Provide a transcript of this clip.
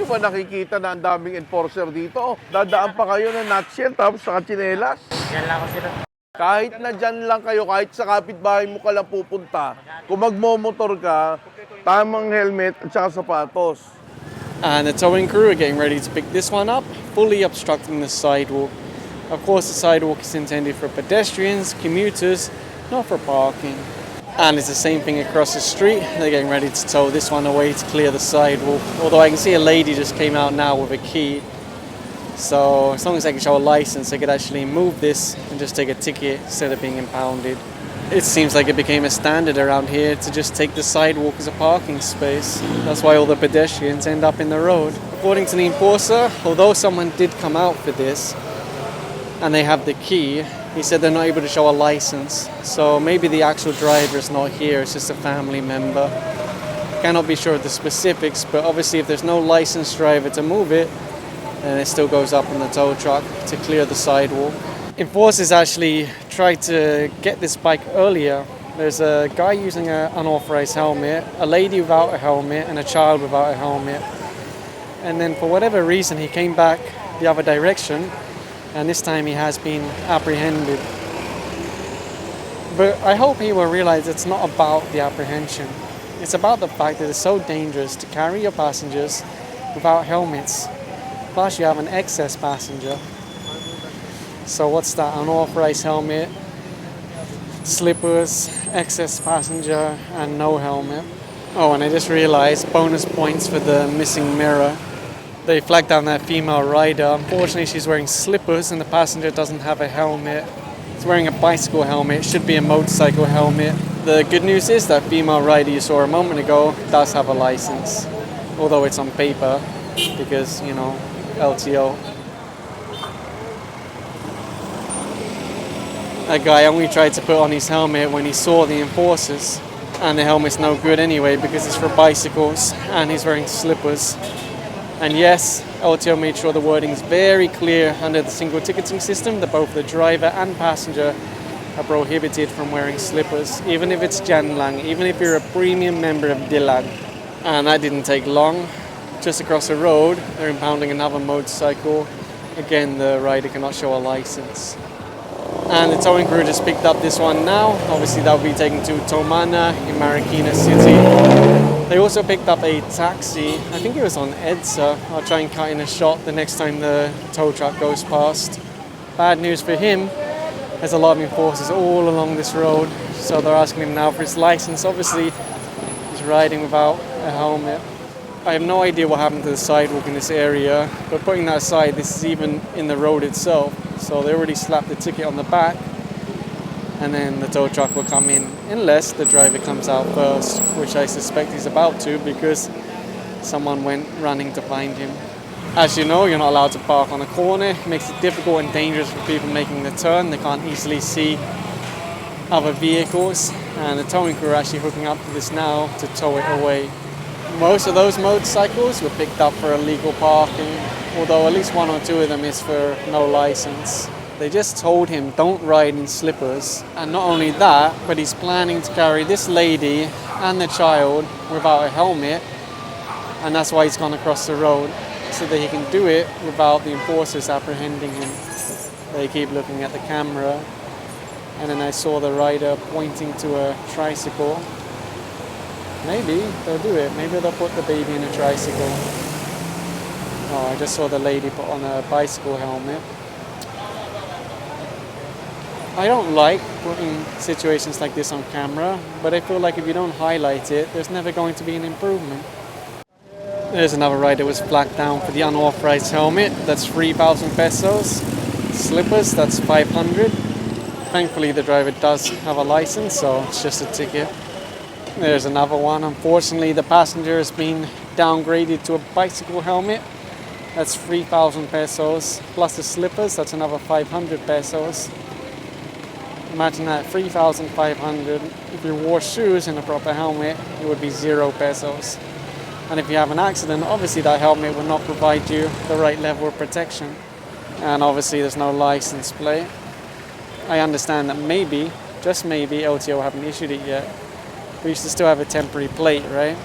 ba nakikita na ang daming enforcer dito? Dadaan pa kayo ng nutshell tapos saka tsinelas. Yan lang ako sila. Kahit na dyan lang kayo, kahit sa kapitbahay mo ka lang pupunta, kung magmomotor ka, tamang helmet at saka sapatos. And the towing crew are getting ready to pick this one up, fully obstructing the sidewalk. Of course, the sidewalk is intended for pedestrians, commuters, not for parking. And it's the same thing across the street. They're getting ready to tow this one away to clear the sidewalk. Although I can see a lady just came out now with a key. So as long as they can show a license, they could actually move this and just take a ticket instead of being impounded. It seems like it became a standard around here to just take the sidewalk as a parking space. That's why all the pedestrians end up in the road. According to the enforcer, although someone did come out for this and they have the key, he said they're not able to show a license. So maybe the actual driver is not here, it's just a family member. Cannot be sure of the specifics, but obviously if there's no licensed driver to move it, then it still goes up on the tow truck to clear the sidewalk. Enforcers actually tried to get this bike earlier. There's a guy using an unauthorized helmet, a lady without a helmet, and a child without a helmet. And then for whatever reason, he came back the other direction, and this time he has been apprehended. But I hope he will realize it's not about the apprehension. It's about the fact that it's so dangerous to carry your passengers without helmets. Plus you have an excess passenger. So what's that? Unauthorized helmet, slippers, excess passenger, and no helmet. Oh, and I just realized bonus points for the missing mirror. They flagged down that female rider. Unfortunately, she's wearing slippers and the passenger doesn't have a helmet. He's wearing a bicycle helmet. It should be a motorcycle helmet. The good news is that female rider you saw a moment ago does have a license. Although it's on paper because, you know, LTO. That guy only tried to put on his helmet when he saw the enforcers. And the helmet's no good anyway because it's for bicycles and he's wearing slippers. And yes, LTO made sure the wording is very clear under the single ticketing system that both the driver and passenger are prohibited from wearing slippers, even if it's Janlang, even if you're a premium member of Dilan. And that didn't take long. Just across the road, they're impounding another motorcycle. Again, the rider cannot show a license. And the towing crew just picked up this one now. Obviously, that will be taken to Tomana in Marikina City. They also picked up a taxi. I think it was on EDSA. I'll try and cut in a shot the next time the tow truck goes past. Bad news for him. There's a lot of enforcers all along this road. So they're asking him now for his license. Obviously, he's riding without a helmet. I have no idea what happened to the sidewalk in this area. But putting that aside, this is even in the road itself. So they already slapped the ticket on the back. And then the tow truck will come in unless the driver comes out first, which I suspect he's about to because someone went running to find him. As you know, you're not allowed to park on a corner. It makes it difficult and dangerous for people making the turn. They can't easily see other vehicles. And the towing crew are actually hooking up to this now to tow it away. Most of those motorcycles were picked up for illegal parking, although at least one or two of them is for no license. They just told him don't ride in slippers, and not only that, but he's planning to carry this lady and the child without a helmet, and that's why he's gone across the road, so that he can do it without the enforcers apprehending him. They keep looking at the camera, and then I saw the rider pointing to a tricycle. Maybe they'll do it. Maybe they'll put the baby in a tricycle. Oh, I just saw the lady put on a bicycle helmet. I don't like putting situations like this on camera, but I feel like if you don't highlight it, there's never going to be an improvement. There's another rider was flagged down for the unauthorized helmet. That's 3,000 pesos. Slippers, that's 500. Thankfully, the driver does have a license, so it's just a ticket. There's another one. Unfortunately, the passenger has been downgraded to a bicycle helmet. That's 3,000 pesos. Plus the slippers, that's another 500 pesos. Imagine that, 3,500. If you wore shoes and a proper helmet, it would be 0 pesos. And if you have an accident, obviously that helmet will not provide you the right level of protection. And obviously there's no license plate. I understand that maybe, just maybe, LTO haven't issued it yet. We should still have a temporary plate, right?